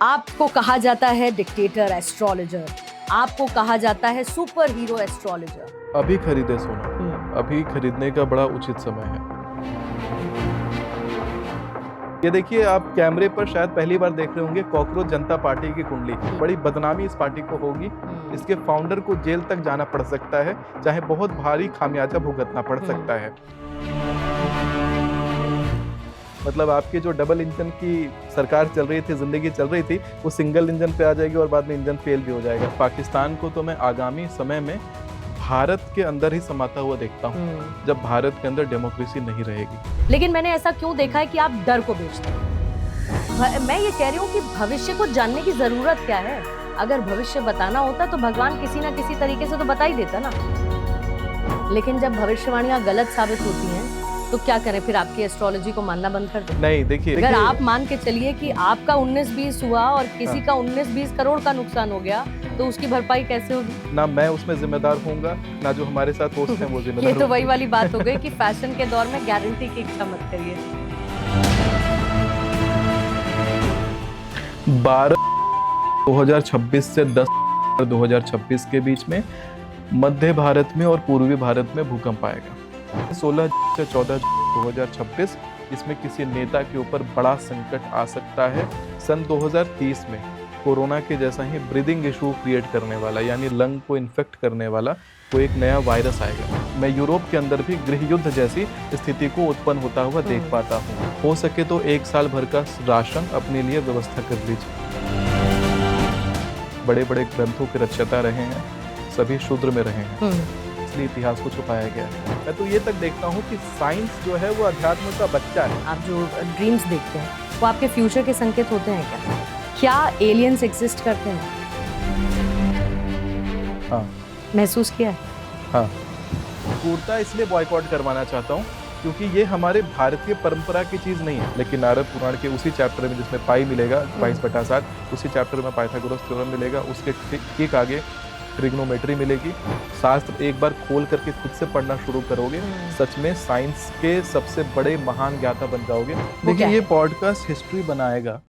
आपको कहा जाता है डिक्टेटर एस्ट्रोलॉजर, आपको कहा जाता है सुपर हीरो एस्ट्रोलॉजर। अभी खरीदे सोना, अभी खरीदने का बड़ा उचित समय है। ये देखिए, आप कैमरे पर शायद पहली बार देख रहे होंगे कॉकरोच जनता पार्टी की कुंडली। बड़ी बदनामी इस पार्टी को होगी। इसके फाउंडर को जेल तक जाना पड़ सकता है, चाहे बहुत भारी खामियाजा भुगतना पड़ सकता है। मतलब आपके जो डबल इंजन की सरकार चल रही थी, जिंदगी चल रही थी, वो सिंगल इंजन पे आ जाएगी और बाद में इंजन फेल भी हो जाएगा। पाकिस्तान को तो मैं आगामी समय में भारत के अंदर ही समाता हुआ देखता हूँ, जब भारत के अंदर डेमोक्रेसी नहीं रहेगी। लेकिन मैंने ऐसा क्यों देखा है कि आप डर को बेचते हैं? मैं ये कह रही हूँ कि भविष्य को जानने की जरूरत क्या है? अगर भविष्य बताना होता तो भगवान किसी ना किसी तरीके से तो बता ही देता ना। लेकिन जब भविष्यवाणियां गलत साबित होती हैं तो क्या करें? फिर आपकी एस्ट्रोलॉजी को मानना बंद कर दें? नहीं, देखिए, अगर आप मान के चलिए कि आपका 19-20 हुआ और किसी का 19-20 करोड़ का नुकसान हो गया, तो उसकी भरपाई कैसे होगी? ना मैं उसमें जिम्मेदार होऊंगा, ना जो हमारे साथ होस्ट हैं वो जिम्मेदार। ये तो वही वाली बात हो गई कि फैशन के दौर में गारंटी की इच्छा मत करिए। 2026 से 10/2026 के बीच में मध्य भारत में और पूर्वी भारत में भूकंप आएगा। 16 से 14/2026 इसमें किसी नेता के ऊपर बड़ा संकट आ सकता है। सन 2030 में कोरोना के जैसा ही ब्रीदिंग इशू क्रिएट करने वाला, यानी लंग को इन्फेक्ट करने वाला कोई एक नया वायरस आएगा। मैं यूरोप के अंदर भी गृह युद्ध जैसी स्थिति को उत्पन्न होता हुआ देख पाता हूँ। हो सके तो 1 साल भर का राशन अपने लिए व्यवस्था कर लीजिए। बड़े बड़े ग्रंथों के रचयिता रहे हैं, सभी शूद्र में रहे हैं, इसलिए इतिहास को छुपाया गया है। मैं तो ये तक देखता हूँ कि साइंस जो है वो अध्यात्म का बच्चा है। आप जो ड्रीम्स देखते हैं वो आपके फ्यूचर के संकेत होते हैं क्या? क्या एलियंस एग्जिस्ट करते हैं? हाँ, महसूस किया है? हाँ। पूर्णता इसलिए बॉयकॉट करवाना चाहता हूँ क्योंकि ये हमारे भारतीय परंपरा की चीज़ नहीं है। लेकिन नारद पुराण के उसी चैप्टर में जिसमें पाई मिलेगा 22/7, उसी चैप्टर में पाइथागोरस थ्योरम मिलेगा, उसके ठीक आगे ट्रिग्नोमेट्री मिलेगी। शास्त्र एक बार खोल करके खुद से पढ़ना शुरू करोगे, सच में साइंस के सबसे बड़े महान ज्ञाता बन जाओगे। देखिए, ये पॉडकास्ट हिस्ट्री बनाएगा।